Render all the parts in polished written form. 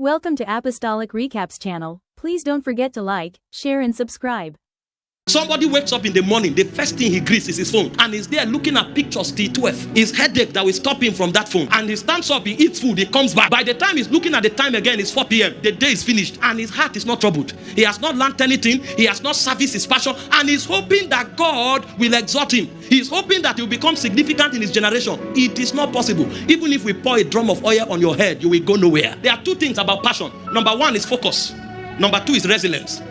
Welcome to Apostolic Recaps channel. Please don't forget to like, share and subscribe. Somebody wakes up in the morning, the first thing he greets is his phone, and he's there looking at pictures till 12. His headache that will stop him from that phone, and he stands up, he eats food, he comes back. By the time he's looking at the time again, it's 4 p.m. The day is finished, and his heart is not troubled. He has not learned anything, he has not serviced his passion, and he's hoping that God will exalt him. He's hoping that he will become significant in his generation. It is not possible. Even if we pour a drum of oil on your head, you will go nowhere. There are two things about passion. Number one is focus. Number two is resilience.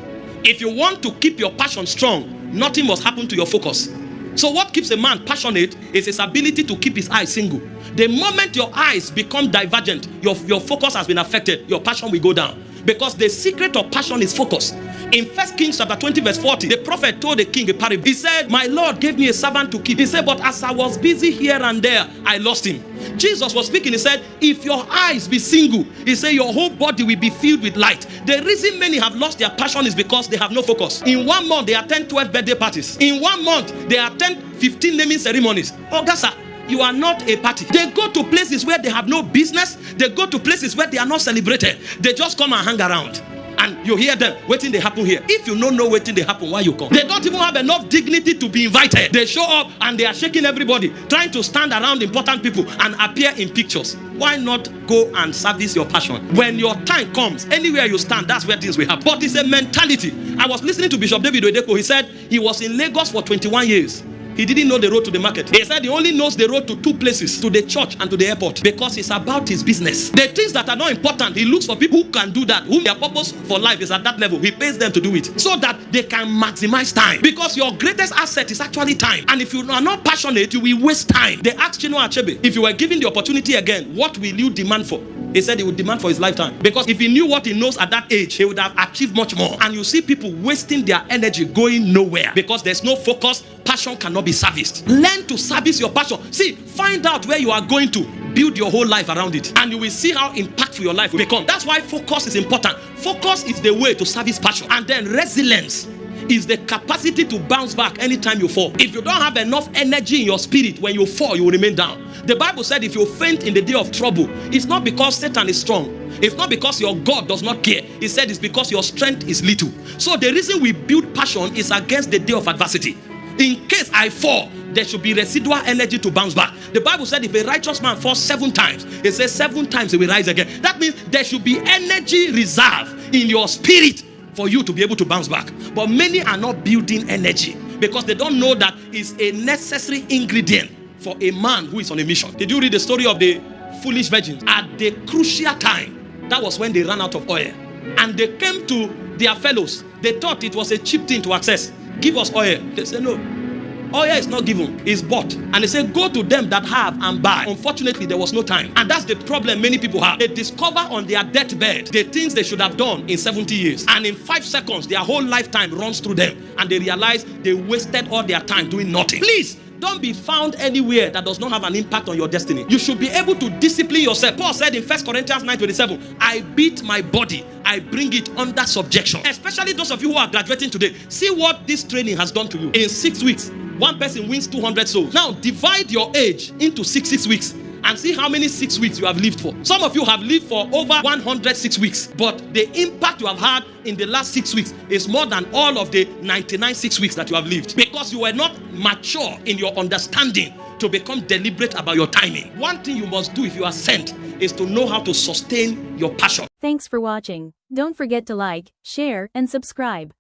If you want to keep your passion strong, nothing must happen to your focus. So what keeps a man passionate is his ability to keep his eyes single. The moment your eyes become divergent, your focus has been affected, your passion will go down. Because the secret of passion is focus. In 1 Kings chapter 20 verse 40, the prophet told the king a parable. He said, "My Lord gave me a servant to keep." He said, "But as I was busy here and there, I lost him." Jesus was speaking. He said, "If your eyes be single," he said, "your whole body will be filled with light." The reason many have lost their passion is because they have no focus. In 1 month, they attend 12 birthday parties. In 1 month, they attend 15 naming ceremonies. August, you are not a party. They go to places where they have no business. They go to places where they are not celebrated. They just come and hang around. And you hear them, waiting they happen here. If you don't know waiting they happen, why you come? They don't even have enough dignity to be invited. They show up and they are shaking everybody, trying to stand around important people and appear in pictures. Why not go and service your passion? When your time comes, anywhere you stand, that's where things will happen. But it's a mentality. I was listening to Bishop David Oyedepo. He said he was in Lagos for 21 years. He didn't know the road to the market. He said he only knows the road to 2 places, to the church and to the airport, because it's about his business. The things that are not important, he looks for people who can do that, whom their purpose for life is at that level. He pays them to do it so that they can maximize time. Because your greatest asset is actually time. And if you are not passionate, you will waste time. They asked Chinua Achebe, if you were given the opportunity again, what will you demand for? He said he would demand for his lifetime. Because if he knew what he knows at that age, he would have achieved much more. And you see people wasting their energy going nowhere because there's no focus. Passion cannot be serviced. Learn to service your passion. See, find out where you are going to. Build your whole life around it. And you will see how impactful your life will become. That's why focus is important. Focus is the way to service passion. And then resilience is the capacity to bounce back anytime you fall. If you don't have enough energy in your spirit, when you fall, you will remain down. The Bible said if you faint in the day of trouble, it's not because Satan is strong. It's not because your God does not care. He said it's because your strength is little. So the reason we build passion is against the day of adversity. In case I fall, there should be residual energy to bounce back. The Bible said if a righteous man falls 7 times, it says 7 times he will rise again. That means there should be energy reserve in your spirit for you to be able to bounce back. But many are not building energy because they don't know that it's a necessary ingredient for a man who is on a mission. Did you read the story of the foolish virgins? At the crucial time, that was when they ran out of oil. And they came to their fellows. They thought it was a cheap thing to access. Give us oil. They said no. Oil is not given, it's bought. And they say, go to them that have and buy. Unfortunately, there was no time. And that's the problem many people have. They discover on their deathbed the things they should have done in 70 years. And in 5 seconds, their whole lifetime runs through them. And they realize they wasted all their time doing nothing. Please, don't be found anywhere that does not have an impact on your destiny. You should be able to discipline yourself. Paul said in 1 Corinthians 9:27, I beat my body, I bring it under subjection. Especially those of you who are graduating today. See what this training has done to you. In 6 weeks, 1 person wins 200 souls. Now divide your age into 6 weeks and see how many 6 weeks you have lived for. Some of you have lived for over 106 weeks, but the impact you have had in the last 6 weeks is more than all of the 99 6 weeks that you have lived, because you were not mature in your understanding to become deliberate about your timing. One thing you must do if you are sent is to know how to sustain your passion. Thanks for watching. Don't forget to like, share and subscribe.